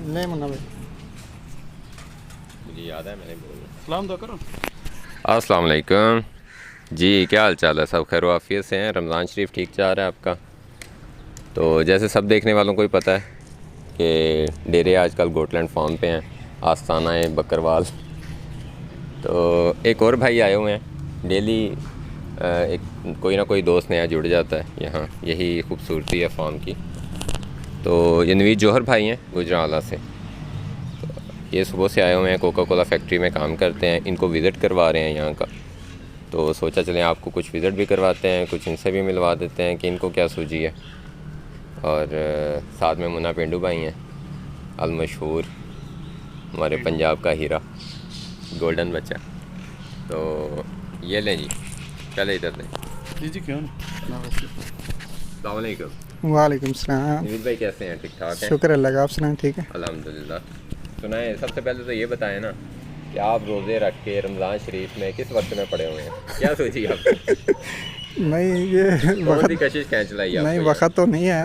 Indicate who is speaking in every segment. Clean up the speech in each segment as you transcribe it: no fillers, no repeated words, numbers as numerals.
Speaker 1: नहीं मुन्ना भाई,
Speaker 2: मुझे याद है मैंने बोला।
Speaker 1: सलाम दो करो।
Speaker 2: अस्सलाम वालेकुम जी, क्या हाल चाल है? सब खैर आफियत से हैं? रमज़ान शरीफ ठीक जा रहा है आपका? तो जैसे सब देखने वालों को ही पता है कि डेरे आजकल गोटलैंड फार्म पे हैं, आस्ताना है बकरवाल। तो एक और भाई आए हुए हैं डेली, एक कोई ना कोई दोस्त नया जुड़ जाता है यहाँ, यही खूबसूरती है फार्म की। तो ये नवीद जौहर भाई हैं गुजरावाला से। ये सुबह से आए हुए हैं, कोका कोला फैक्ट्री में काम करते हैं, इनको विज़िट करवा रहे हैं यहाँ का। तो सोचा चलें आपको कुछ विज़िट भी करवाते हैं, कुछ इनसे भी मिलवा देते हैं कि इनको क्या सूझी है। और साथ में मुन्ना पेंडू भाई हैं, अलमशहूर हमारे पंजाब का हीरा, गोल्डन बच्चा। तो ये लें जी, चले इधर लें।
Speaker 1: जी जी क्यों नहीं।
Speaker 2: अस्सलाम वालेकुम।
Speaker 1: वालेकुम सलाम।
Speaker 2: नवीद भाई कैसे हैं? ठीक ठाक हैं?
Speaker 1: शुक्र अल्लाह का, आप सुनाएं? ठीक है
Speaker 2: अल्हम्दुलिल्लाह। सुनाए, सबसे पहले तो ये बताएं ना कि आप रोज़े रख के रमज़ान शरीफ में किस वक्त में पड़े हुए हैं? क्या सोची आप?
Speaker 1: नहीं ये
Speaker 2: कौन सी कशिश खींच लाई आपको?
Speaker 1: नहीं वक्त तो नहीं है,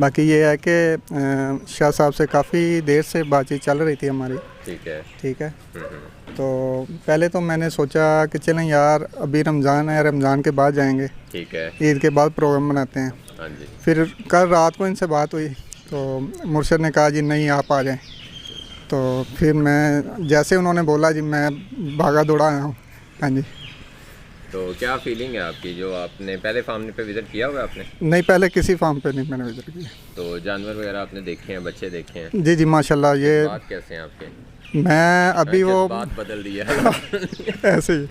Speaker 1: बाकी ये है कि शाह साहब से काफ़ी देर से बातचीत चल रही थी हमारी।
Speaker 2: ठीक है।
Speaker 1: ठीक है, तो पहले तो मैंने सोचा कि चलें यार अभी रमज़ान है, रमज़ान के बाद जाएंगे,
Speaker 2: ठीक है।
Speaker 1: ईद के बाद प्रोग्राम बनाते हैं।
Speaker 2: हाँ जी।
Speaker 1: फिर कल रात को इनसे बात हुई तो मुर्शद ने कहा जी नहीं आप आ जाएं। तो फिर मैं जैसे उन्होंने बोला जी मैं भागा दौड़ा आया हूँ। हाँ जी।
Speaker 2: तो क्या फीलिंग है आपकी, जो आपने पहले फार्म पे विज़िट किया हुआ है आपने?
Speaker 1: नहीं पहले किसी फार्म पे नहीं मैंने विजिट किया।
Speaker 2: तो जानवर वगैरह आपने देखे हैं, बच्चे देखे हैं?
Speaker 1: जी जी माशाल्लाह। ये
Speaker 2: बात कैसे हैं आपके?
Speaker 1: मैं अभी वो
Speaker 2: बात बदल दी है।
Speaker 1: ऐसे ही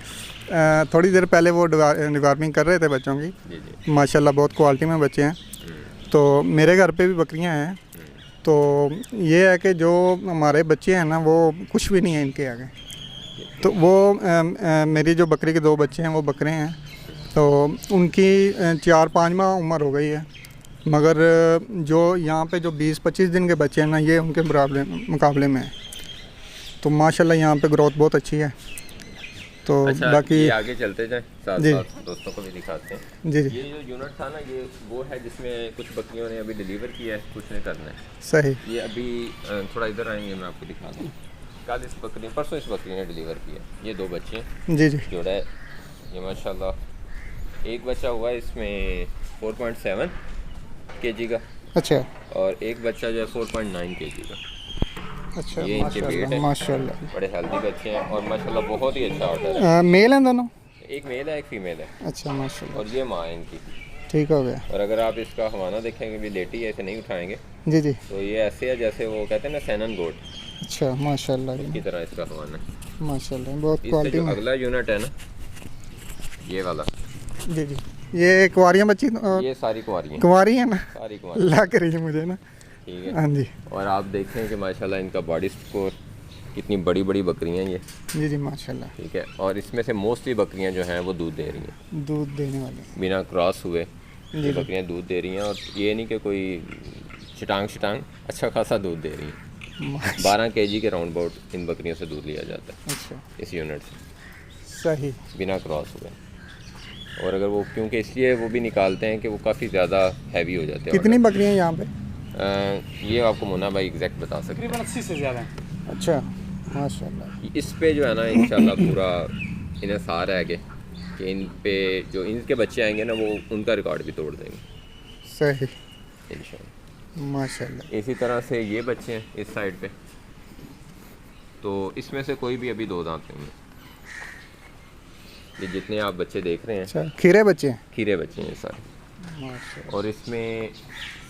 Speaker 1: थोड़ी देर पहले वो डिवार्मिंग कर रहे थे बच्चों की।
Speaker 2: जी जी।
Speaker 1: माशाल्लाह बहुत क्वालिटी में बच्चे हैं। तो मेरे घर पे भी बकरियां हैं, तो ये है कि जो हमारे बच्चे हैं ना वो कुछ भी नहीं है इनके आगे। तो वो मेरी जो बकरी के 2 बच्चे हैं वो बकरे हैं, तो उनकी 4-5 माह उम्र हो गई है, मगर जो यहाँ पे जो 20-25 दिन के बच्चे हैं ना ये उनके मुकाबले में है। तो माशाल्लाह यहाँ पे ग्रोथ बहुत अच्छी है। तो
Speaker 2: अच्छा,
Speaker 1: बाकी
Speaker 2: ये आगे चलते जाएं, साथ
Speaker 1: जी
Speaker 2: साथ दोस्तों को भी दिखाते हैं।
Speaker 1: जी जी
Speaker 2: ये जो यूनिट था ना, ये वो है जिसमें कुछ बकरियों ने अभी डिलीवर किया है, कुछ ने करना है।
Speaker 1: सही।
Speaker 2: ये अभी थोड़ा इधर आएंगे, मैं आपको दिखा दूँ। कल इस बकरी, परसों इस बकरी ने डिलीवर किया। ये 2 बच्चे हैं,
Speaker 1: जी जी
Speaker 2: जोड़ा है ये माशाल्लाह। एक बच्चा हुआ है इसमें 4.7 केजी का,
Speaker 1: अच्छा
Speaker 2: और एक बच्चा जो है 4.9 केजी का।
Speaker 1: अच्छा
Speaker 2: ये इनके वेट है,
Speaker 1: माशाल्लाह।
Speaker 2: बड़े हेल्दी बच्चे हैं और माशाल्लाह बहुत ही अच्छा ऑर्डर है।
Speaker 1: मेल हैं दोनों?
Speaker 2: एक मेल है, एक फीमेल है,
Speaker 1: अच्छा माशाल्लाह,
Speaker 2: और ये माँ है इनकी।
Speaker 1: ठीक हो गया।
Speaker 2: और अगर आप इसका हवाना देखेंगे, भी लेटी है, ऐसे नहीं उठाएंगे
Speaker 1: जी जी
Speaker 2: तो ये ऐसे है जैसे वो कहते हैं ना सैनन गोट
Speaker 1: अच्छा माशाल्लाह
Speaker 2: की तरह इसका हवाना है।
Speaker 1: माशाल्लाह बहुत
Speaker 2: इससे
Speaker 1: क्वालिटी
Speaker 2: जो
Speaker 1: में।
Speaker 2: अगला यूनिट है ना, ये वाला,
Speaker 1: जी जी ये कुंवारियाँ बच्ची
Speaker 2: ये सारी कुंवारी हैं,
Speaker 1: कुंवारी है ना,
Speaker 2: सारी कुंवारी।
Speaker 1: लग रही है मुझे ना।
Speaker 2: ठीक है।
Speaker 1: हाँ जी
Speaker 2: और आप देखें कि माशाल्लाह इनका बॉडी स्कोर, कितनी बड़ी बड़ी बकरियां ये।
Speaker 1: जी जी माशाल्लाह।
Speaker 2: ठीक है। और इसमें से मोस्टली बकरियां जो हैं वो दूध दे रही हैं,
Speaker 1: दूध देने वाले।
Speaker 2: बिना क्रॉस हुए
Speaker 1: जी
Speaker 2: ये
Speaker 1: जी
Speaker 2: बकरियां दूध दे रही हैं। और ये नहीं कि कोई चिटांग अच्छा खासा दूध दे रही हैं। 12 केजी के राउंड अबाउट इन बकरियों से दूध लिया जाता है
Speaker 1: अच्छा
Speaker 2: इस यूनिट से,
Speaker 1: सही।
Speaker 2: बिना क्रॉस हुए। और अगर वो, क्योंकि इसलिए वो भी निकालते हैं कि वो काफ़ी ज़्यादा हैवी हो जाते हैं।
Speaker 1: कितनी बकरियाँ यहाँ पे?
Speaker 2: ये आपको मुन्ना भाई एग्जैक्ट बता सकते हैं।
Speaker 1: 80 से ज़्यादा है। अच्छा माशाल्लाह।
Speaker 2: इस पे जो है ना इंशाल्लाह पूरा इन्हें सार है कि इन पे जो इनके बच्चे आएंगे ना वो उनका रिकॉर्ड भी तोड़ देंगे
Speaker 1: सही
Speaker 2: इंशाल्लाह।
Speaker 1: माशाल्लाह।
Speaker 2: इसी तरह से ये बच्चे हैं इस साइड पे, तो इसमें से कोई भी अभी 2 दांत नहीं है। ये जितने आप बच्चे देख रहे हैं
Speaker 1: अच्छा खीरे बच्चे हैं?
Speaker 2: खीरे बच्चे हैं सारे।
Speaker 1: माशाल्लाह।
Speaker 2: और इसमें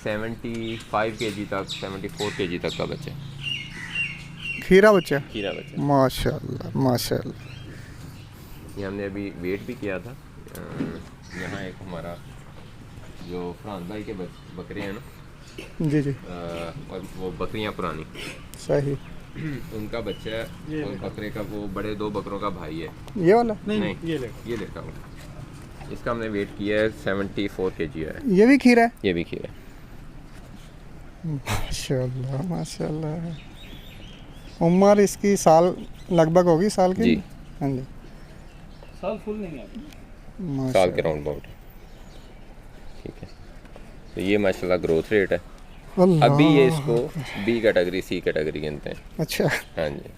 Speaker 2: 75 केजी तक, 74 केजी तक का बच्चा है,
Speaker 1: खीरा बच्चा?
Speaker 2: खीरा बच्चा।
Speaker 1: माशाल्लाह माशाल्लाह।
Speaker 2: ये हमने अभी वेट भी किया था। यहाँ एक हमारा जो फरहान भाई के बकरे हैं ना,
Speaker 1: जी जी
Speaker 2: और वो बकरियाँ पुरानी,
Speaker 1: सही।
Speaker 2: उनका बच्चा है, और बकरे का वो बड़े 2 बकरों का भाई है।
Speaker 1: ये वाला?
Speaker 2: नहीं ये देखा वो, इसका हमने वेट किया है 74 केजी है।
Speaker 1: ये भी खीरा है?
Speaker 2: ये भी खीरा है।
Speaker 1: माशाल्लाह माशाल्लाह। उम्र इसकी साल लगभग होगी, साल की?
Speaker 2: जी।
Speaker 1: हाँ जी
Speaker 3: साल फुल नहीं है,
Speaker 2: साल के राउंड अबाउट। ठीक है। तो ये माशाल्लाह ग्रोथ रेट है।
Speaker 1: अल्लाह।
Speaker 2: अभी ये इसको बी कैटेगरी सी कैटेगरी गिनते हैं।
Speaker 1: अच्छा।
Speaker 2: हाँ जी।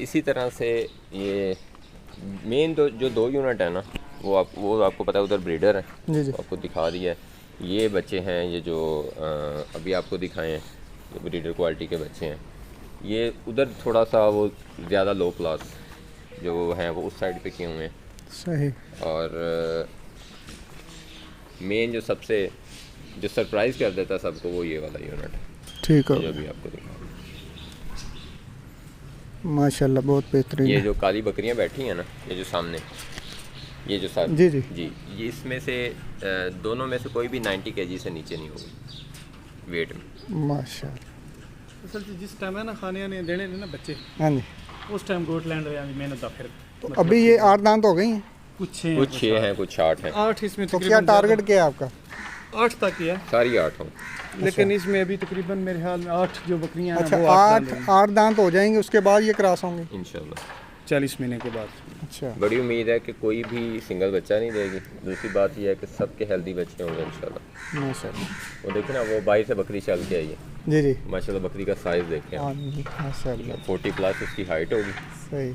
Speaker 2: इसी तरह से ये मेन जो दो यूनिट है ना, वो आपको पता है उधर ब्रीडर है,
Speaker 1: जी जी।
Speaker 2: तो आपको दिखा दिया है। ये बच्चे हैं, ये जो अभी आपको दिखाए हैं, ये ब्रीडर क्वालिटी के बच्चे हैं। ये उधर थोड़ा सा वो ज़्यादा लो क्लास जो हैं वो उस साइड पे किए हुए हैं।
Speaker 1: सही।
Speaker 2: और मेन जो सबसे जो सरप्राइज़ कर देता सबको वो ये वाला यूनिट है,
Speaker 1: ठीक है,
Speaker 2: जो भी आपको दिखा।
Speaker 1: माशाल्लाह बहुत बेहतरीन
Speaker 2: ये
Speaker 1: है।
Speaker 2: जो काली बकरियां बैठी हैं ना, ये जो सामने, ये जो साथ
Speaker 1: जी जी।
Speaker 2: जी, ये इसमें से दोनों में से कोई भी 90 kg से नीचे नहीं होगी वेट में।
Speaker 1: माशाल्लाह।
Speaker 3: असल च जिस टाइम है ना खाने ने देने ने ना बच्चे,
Speaker 1: हाँ जी।
Speaker 3: उस टाइम गोट लैंड रहा मेहनत का फिर
Speaker 1: तो अभी ये 8 दांत हो गई हैं,
Speaker 3: कुछ
Speaker 2: कुछ 6 हैं, कुछ 8 हैं,
Speaker 3: 8 इसमें
Speaker 1: तो क्या टारगेट क्या है आपका?
Speaker 3: 8 तक ही है,
Speaker 2: सारी 8 हों।
Speaker 3: लेकिन इसमें अभी तकरीबन मेरे ख्याल में 8 जो बकरियां हैं
Speaker 1: अच्छा,
Speaker 3: वो
Speaker 1: 8 दांत हो जाएंगे, उसके बाद ये क्रॉस होंगे
Speaker 2: इंशाल्लाह।
Speaker 3: 40 महीने के बाद।
Speaker 1: अच्छा।
Speaker 2: बड़ी उम्मीद है कि कोई भी सिंगल बच्चा नहीं देगी। दूसरी बात यह है कि सबके हेल्दी बच्चे होंगे इंशाल्लाह।
Speaker 1: माशाल्लाह।
Speaker 2: वो देखें ना, वो 22 से बकरी चल के आई है
Speaker 1: जी जी।
Speaker 2: माशाल्लाह। बकरी का साइज़ देखें,
Speaker 1: हाँ जी, माशाल्लाह।
Speaker 2: 40+ उसकी हाइट होगी।
Speaker 1: सही।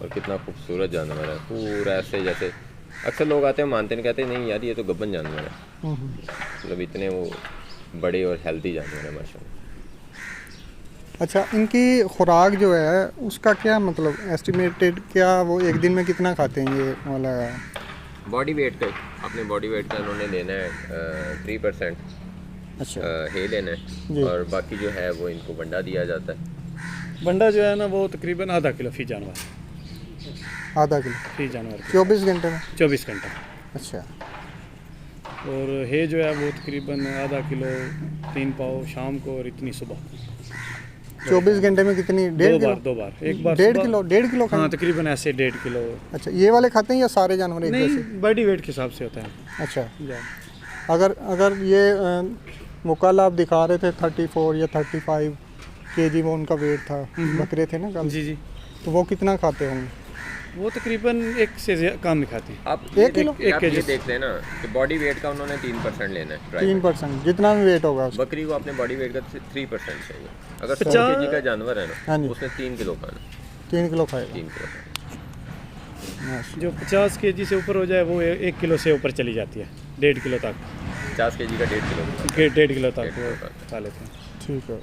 Speaker 2: और कितना खूबसूरत जानवर है, पूरा ऐसे जैसे अक्सर लोग आते हैं मानते नहीं, कहते नहीं यार ये तो गब्बन जानवर है, मतलब इतने वो बड़े और हेल्दी जानवर है माशाल्लाह।
Speaker 1: अच्छा, इनकी खुराक जो है उसका क्या मतलब एस्टिमेटेड, क्या वो एक दिन में कितना खाते हैं ये वाला?
Speaker 2: बॉडी वेट का, अपने बॉडी वेट का उन्होंने लेना है 3%।
Speaker 1: अच्छा।
Speaker 2: हे लेना
Speaker 1: जी।
Speaker 2: है, और बाकी जो है वो इनको बंडा दिया जाता है।
Speaker 3: बंडा जो है ना वो तकरीबन आधा किलो फी जानवर,
Speaker 1: आधा किलो
Speaker 3: फी जानवर
Speaker 1: 24 घंटे में?
Speaker 3: 24 घंटा।
Speaker 1: अच्छा।
Speaker 3: और है जो है वो तकरीबन आधा किलो 3 पाव शाम को और इतनी सुबह।
Speaker 1: 24 घंटे में कितनी? 1.5 किलो?
Speaker 3: दो बार, एक बार
Speaker 1: 1.5
Speaker 3: सुबह।
Speaker 1: किलो? 1.5 किलो
Speaker 3: हाँ
Speaker 1: खाते?
Speaker 3: तकरीबन ऐसे 1.5 किलो।
Speaker 1: अच्छा, ये वाले खाते हैं या सारे जानवर एक जैसे?
Speaker 3: नहीं, बॉडी वेट के हिसाब से होता है।
Speaker 1: अच्छा।
Speaker 3: जा।
Speaker 1: अगर ये वो कल आप दिखा रहे थे 34 या 35 kg वो उनका वेट था, बकरे थे ना कल,
Speaker 3: जी जी।
Speaker 1: तो वो कितना खाते होंगे?
Speaker 3: वो तकरीबन 1 से कम नहीं खाते हैं।
Speaker 2: आप
Speaker 1: 1 किलो?
Speaker 2: आप ये देख लें ना कि बॉडी वेट का उन्होंने 3% लेना है।
Speaker 1: 3% जितना भी वेट होगा उसका।
Speaker 2: बकरी को अपने बॉडी वेट का 3% चाहिए। अगर 100
Speaker 3: 50
Speaker 2: kg का जानवर है
Speaker 1: हाँ
Speaker 2: ना,
Speaker 1: जी।
Speaker 2: उसने 3 किलो खाना,
Speaker 1: 3 किलो खाएगा।
Speaker 2: 3 किलो खाना।
Speaker 1: माशा-
Speaker 3: जो 50 kg से ऊपर हो जाए वो 1 किलो से ऊपर चली जाती है, 1.5 किलो तक।
Speaker 2: 50 kg का 1.5 किलो होता
Speaker 3: 1.5 किलो तक
Speaker 2: 1.5
Speaker 3: वो
Speaker 2: किलो तक।
Speaker 3: खा लेते हैं।
Speaker 1: ठीक है।
Speaker 2: है।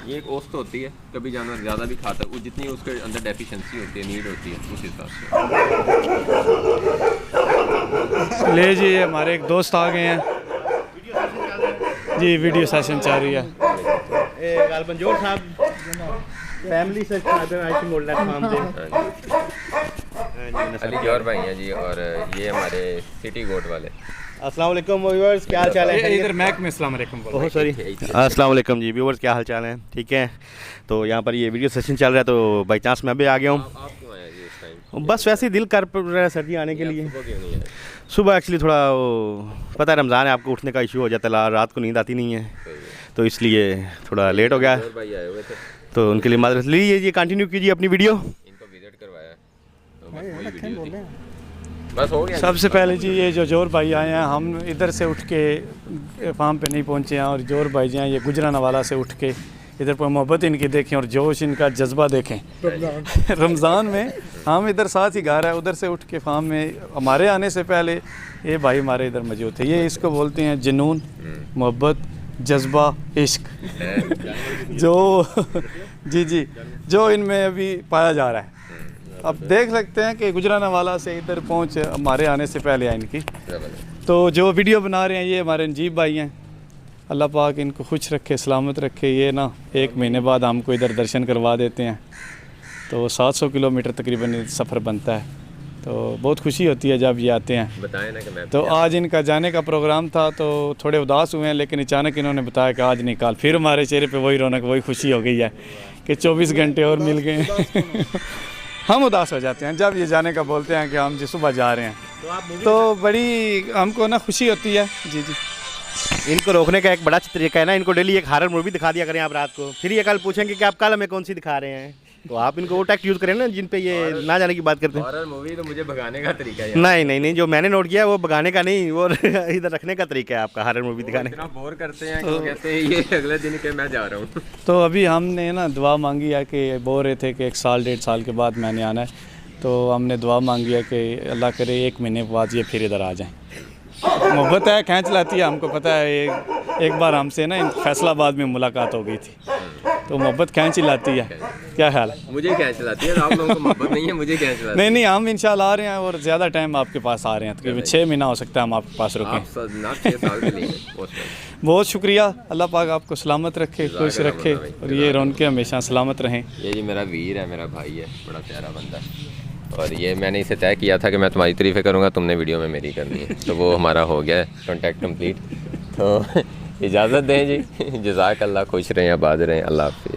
Speaker 2: ये एक औसत होती है, कभी जानवर ज़्यादा भी खाता है, वो जितनी उसके अंदर डेफिशिएंसी होती है, नीड होती है, उस हिसाब से।
Speaker 3: ले जी, हमारे एक दोस्त आ गए हैं जी, वीडियो सेशन चल रही है।
Speaker 4: गलबंजोर साहब फैमिली से आई मोड़ फार्म दे
Speaker 2: अली जौहर भाई हैं जी, और ये हमारे सिटी गोट वाले।
Speaker 4: अस्सलाम वालेकुम व्यूअर्स, क्या हाल चाल है?
Speaker 3: इधर मैक में अस्सलाम वालेकुम बोलो।
Speaker 4: ओह सॉरी, अस्सलाम वालेकुम जी व्यूअर्स, क्या हाल चाल है? ठीक है, तो यहाँ पर ये वीडियो सेशन चल रहा है, तो बाई चांस मैं भी आ गया हूँ।
Speaker 2: आप क्यों आए जी इस टाइम?
Speaker 4: बस वैसे ही दिल कर रहा है सर्दी आने के लिए।
Speaker 2: सुबह क्यों नहीं आए?
Speaker 4: सुबह एक्चुअली थोड़ा वो पता है रमज़ान है, आपको उठने का इशू हो जाता है, रात को नींद आती नहीं है,
Speaker 2: सही है।
Speaker 4: तो इसलिए थोड़ा लेट हो गया,
Speaker 2: जौहर भाई आए हुए थे,
Speaker 4: तो उनके लिए माजरत लीजिए जी, कंटिन्यू कीजिए अपनी वीडियो।
Speaker 2: इनको विजिट करवाया, तो बस वही वीडियो
Speaker 1: बोले
Speaker 2: थी।
Speaker 1: हैं।
Speaker 2: बस हो गया।
Speaker 3: सबसे पहले जी ये जो जोर भाई आए हैं, हम इधर से उठ के फार्म पे नहीं पहुंचे हैं, और जोर भाई जी हैं ये गुजरांवाला से उठ के इधर पर मोहब्बत इनकी देखें और जोश इनका जज्बा देखें। रमज़ान में हम इधर साथ ही घर है, उधर से उठ के फार्म में हमारे आने से पहले ये भाई हमारे इधर मौजूद थे। ये इसको बोलते हैं जुनून, मोहब्बत, जज्बा, इश्क जो जी जी जो इनमें अभी पाया जा रहा है। अब देख सकते हैं कि गुजरांवाला से इधर पहुंच हमारे आने से पहले है इनकी। तो जो वीडियो बना रहे हैं ये हमारे नजीब भाई हैं, अल्लाह पाक इनको खुश रखे, सलामत रखे। ये ना 1 महीने बाद हमको इधर दर्शन करवा देते हैं, तो 700 किलोमीटर तकरीबन सफ़र बनता है, तो बहुत खुशी होती है जब ये आते हैं।
Speaker 2: बताया ना कि मैं
Speaker 3: तो आज इनका जाने का प्रोग्राम था, तो थोड़े उदास हुए हैं, लेकिन अचानक इन्होंने बताया कि आज नहीं कल। फिर हमारे चेहरे पे वही रौनक, वही खुशी हो गई है कि 24 घंटे और मिल गए। हम उदास हो जाते हैं जब ये जाने का बोलते हैं कि हम जी सुबह जा रहे हैं, तो बड़ी हमको ना खुशी होती है। जी जी,
Speaker 4: इनको रोकने का एक बड़ा तरीका है ना, इनको डेली एक हॉरर मूवी दिखा दिया करें आप रात को, फिर ये कल पूछेंगे कि आप कल हमें कौन सी दिखा रहे हैं। तो आप इनको वो टैक्ट यूज़ करें ना जिन पे ये ना जाने की बात करते हैं।
Speaker 2: हॉरर मूवी तो मुझे भगाने का तरीका है।
Speaker 4: नहीं नहीं नहीं, जो मैंने नोट किया है वो भगाने का नहीं, वो इधर रखने का तरीका है आपका हॉरर मूवी दिखाने का।
Speaker 2: इतना बोर करते हैं कि वो कहते हैं ये अगले दिन के मैं जा रहा हूँ।
Speaker 3: तो अभी हमने ना दुआ मांगी है कि बोल रहे थे कि 1 साल 1.5 साल के बाद मैंने आना है, तो हमने दुआ मांगी है कि अल्लाह करे 1 महीने बाद ये फिर इधर आ जाएं। मोहब्बत है, खींच लाती है, हमको पता है। एक बार हमसे ना फैसलाबाद में मुलाकात हो गई थी, तो मोहब्बत खींच ही लाती है। क्या ख्याल है?
Speaker 2: मुझे क्या चलाती है, आप लोगों को मोहब्बत नहीं है, मुझे क्या चलाती है?
Speaker 3: नहीं नहीं, हम इंशाल्लाह आ रहे हैं और ज़्यादा टाइम आपके पास आ रहे हैं, तकरीबन 6 महीना हो सकता है हम आपके पास रुकें।
Speaker 2: आप 6 साल के लिए
Speaker 3: बहुत शुक्रिया, अल्लाह पाक आपको सलामत रखे, खुश रखे और ये रौनकें हमेशा सलामत रहें।
Speaker 2: ये जी मेरा वीर है, मेरा भाई है, बड़ा प्यारा बंदा है। और ये मैंने इसे तय किया था कि मैं तुम्हारी तारीफ़ें करूँगा, तुमने वीडियो में मेरी करनी है, तो वो हमारा हो गया है कॉन्टैक्ट कंप्लीट। तो इजाज़त दें जी, जज़ाकल्लाह, खुश रहें, आबाद रहें, अल्लाह हाफ़िज़।